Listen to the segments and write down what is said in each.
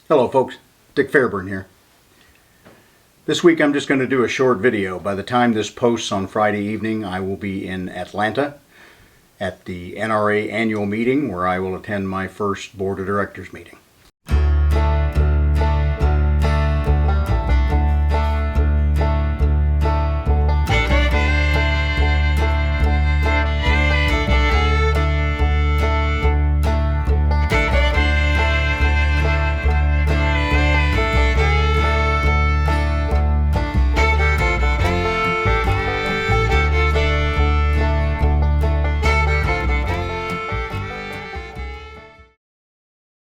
Hello folks, Dick Fairburn here. This week I'm just going to do a short video. By the time this posts on Friday evening, I will be in Atlanta at the NRA annual meeting where I will attend my first board of directors meeting.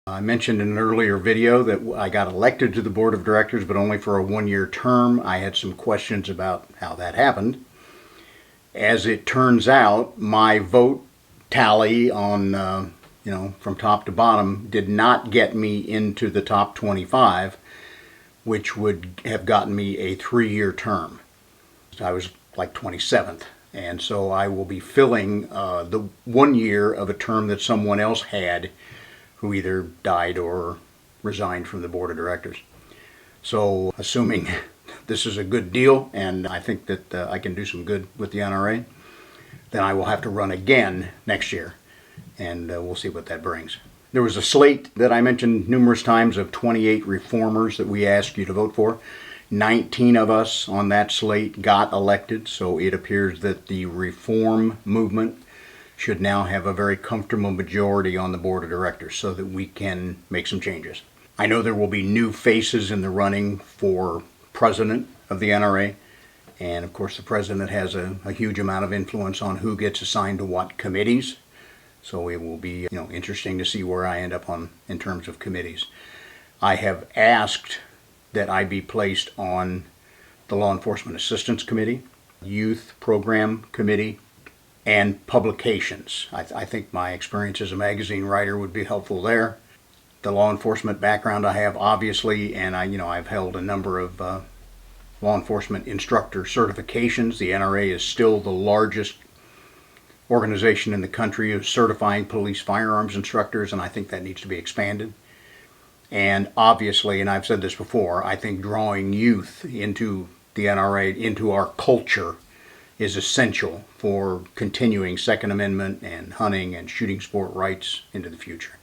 I mentioned in an earlier video that I got elected to the board of directors, but only for a one-year term. I had some questions about how that happened. As it turns out, my vote tally on, from top to bottom did not get me into the top 25, which would have gotten me a 3-year term. I was like 27th, and so I will be filling the 1 year of a term that someone else had who either died or resigned from the board of directors. So assuming this is a good deal and I think that I can do some good with the NRA, then I will have to run again next year, and we'll see what that brings. There was a slate that I mentioned numerous times of 28 reformers that we asked you to vote for. 19 of us on that slate got elected, so it appears that the reform movement should now have a very comfortable majority on the board of directors so that we can make some changes. I know there will be new faces in the running for president of the NRA, and of course the president has a huge amount of influence on who gets assigned to what committees, so it will be interesting to see where I end up on in terms of committees. I have asked that I be placed on the Law Enforcement Assistance Committee, Youth Program Committee, and publications. I think my experience as a magazine writer would be helpful there. The law enforcement background I have, obviously, and I've held a number of law enforcement instructor certifications. The NRA is still the largest organization in the country of certifying police firearms instructors, and I think that needs to be expanded. And obviously, and I've said this before, I think drawing youth into the NRA, into our culture, is essential for continuing Second Amendment and hunting and shooting sport rights into the future.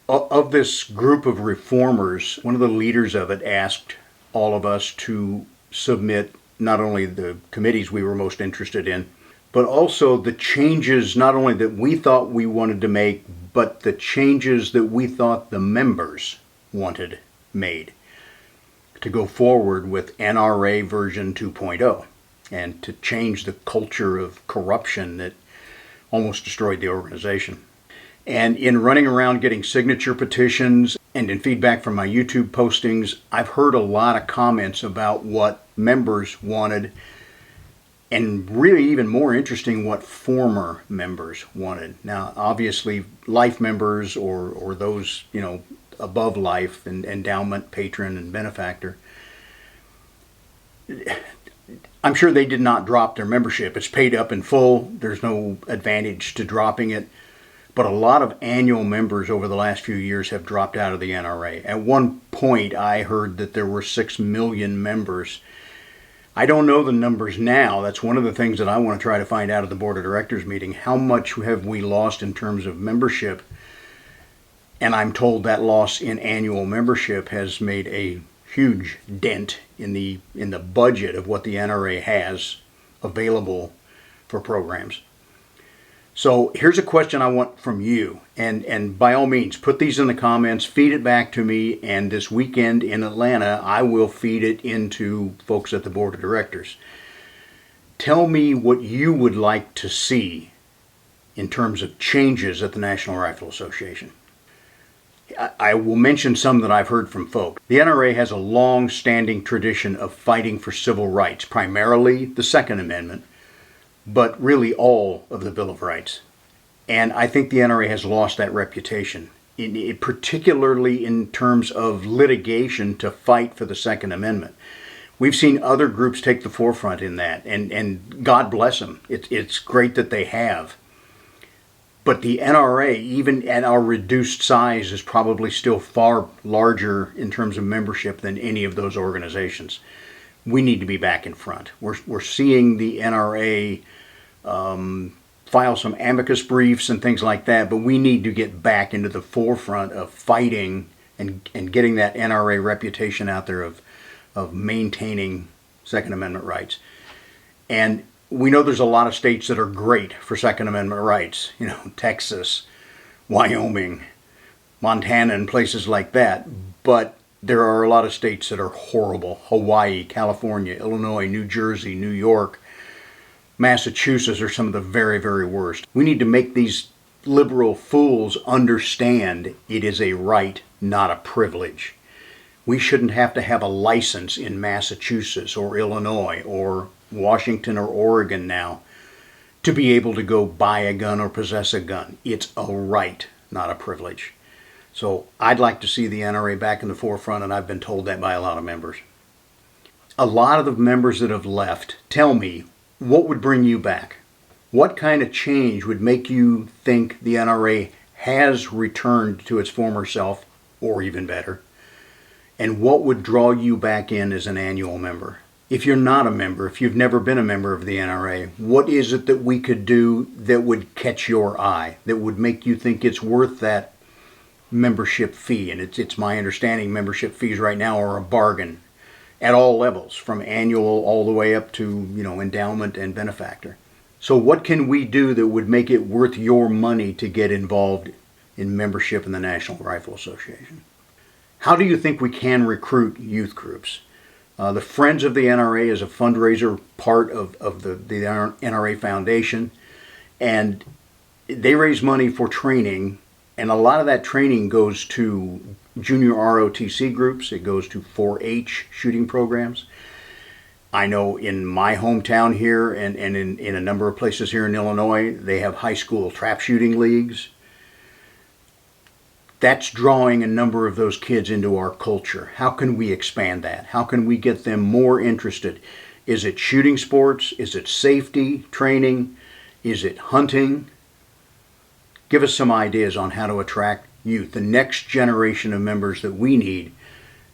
Of this group of reformers, one of the leaders of it asked all of us to submit not only the committees we were most interested in, but also the changes not only that we thought we wanted to make, but the changes that we thought the members wanted made to go forward with NRA version 2.0. And to change the culture of corruption that almost destroyed the organization. And in running around getting signature petitions and in feedback from my YouTube postings, I've heard a lot of comments about what members wanted, and really even more interesting, what former members wanted. Now, obviously, life members or those, above life, and endowment, patron, and benefactor, I'm sure they did not drop their membership. It's paid up in full. There's no advantage to dropping it. But a lot of annual members over the last few years have dropped out of the NRA. At one point, I heard that there were 6 million members. I don't know the numbers now. That's one of the things that I want to try to find out at the board of directors meeting. How much have we lost in terms of membership? And I'm told that loss in annual membership has made a huge dent in the budget of what the NRA has available for programs. So here's a question I want from you, and by all means put these in the comments, feed it back to me, and this weekend in Atlanta I will feed it into folks at the board of directors. Tell me what you would like to see in terms of changes at the National Rifle Association. I will mention some that I've heard from folks. The NRA has a long-standing tradition of fighting for civil rights, primarily the Second Amendment, but really all of the Bill of Rights. And I think the NRA has lost that reputation, particularly in terms of litigation to fight for the Second Amendment. We've seen other groups take the forefront in that, and God bless them. It's great that they have. But the NRA, even at our reduced size, is probably still far larger in terms of membership than any of those organizations. We need to be back in front. We're seeing the NRA file some amicus briefs and things like that, but we need to get back into the forefront of fighting and getting that NRA reputation out there of maintaining Second Amendment rights. And we know there's a lot of states that are great for Second Amendment rights, you know, Texas, Wyoming, Montana, and places like that. But there are a lot of states that are horrible. Hawaii, California, Illinois, New Jersey, New York, Massachusetts are some of the very, very worst. We need to make these liberal fools understand it is a right, not a privilege. We shouldn't have to have a license in Massachusetts or Illinois or Washington or Oregon now to be able to go buy a gun or possess a gun. It's a right, not a privilege. So I'd like to see the NRA back in the forefront, and I've been told that by a lot of members. A lot of the members that have left tell me, what would bring you back? What kind of change would make you think the NRA has returned to its former self, or even better? And what would draw you back in as an annual member? If you're not a member, if you've never been a member of the NRA, what is it that we could do that would catch your eye, that would make you think it's worth that membership fee? And it's my understanding membership fees right now are a bargain at all levels, from annual all the way up to, you know, endowment and benefactor. So what can we do that would make it worth your money to get involved in membership in the National Rifle Association? How do you think we can recruit youth groups? The Friends of the NRA is a fundraiser part of the NRA Foundation, and they raise money for training, and a lot of that training goes to junior ROTC groups. It goes to 4-H shooting programs. I know in my hometown here and in a number of places here in Illinois, they have high school trap shooting leagues. That's drawing a number of those kids into our culture. How can we expand that? How can we get them more interested? Is it shooting sports? Is it safety training? Is it hunting? Give us some ideas on how to attract youth, the next generation of members that we need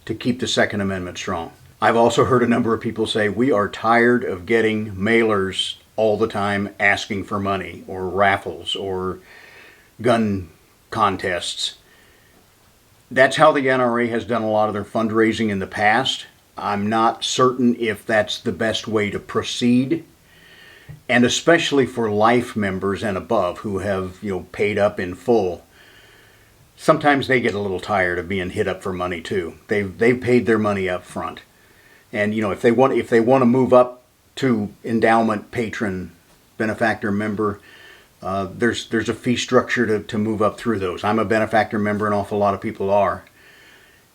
to keep the Second Amendment strong. I've also heard a number of people say we are tired of getting mailers all the time asking for money or raffles or gun contests. That's how the NRA has done a lot of their fundraising in the past. I'm not certain if that's the best way to proceed, and especially for life members and above who have, you know, paid up in full. Sometimes they get a little tired of being hit up for money too. They've paid their money up front, and you know, if they want to move up to endowment, patron, benefactor member, there's a fee structure to move up through those. I'm a benefactor member, an awful lot of people are.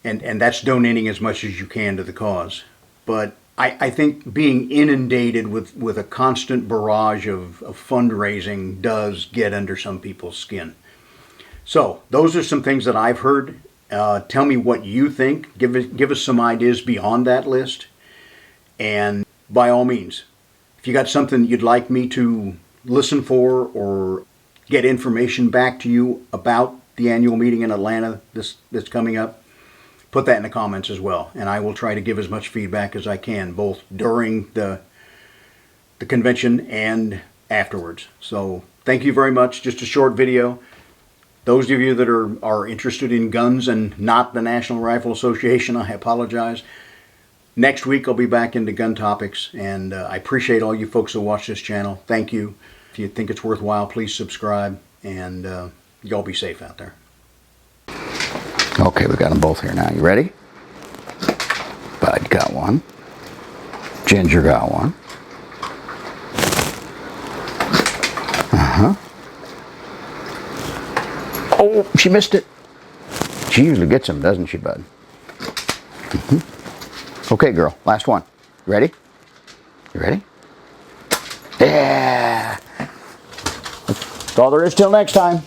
And that's donating as much as you can to the cause. But I think being inundated with a constant barrage of fundraising does get under some people's skin. So those are some things that I've heard. Tell me what you think. Give us some ideas beyond that list. And by all means, if you got something you'd like me to listen for or get information back to you about the annual meeting in Atlanta that's coming up, put that in the comments as well, and I will try to give as much feedback as I can, both during the convention and afterwards. So thank you very much. Just a short video. Those of you that are interested in guns and not the National Rifle Association, I apologize. Next week I'll be back into gun topics, and I appreciate all you folks who watch this channel. Thank you. If you think it's worthwhile, please subscribe, and y'all be safe out there. Okay, we got them both here now. You ready? Bud got one. Ginger got one. Oh, she missed it. She usually gets them, doesn't she, Bud? Okay, girl, last one. You ready? You ready? Yeah! That's all there is till next time.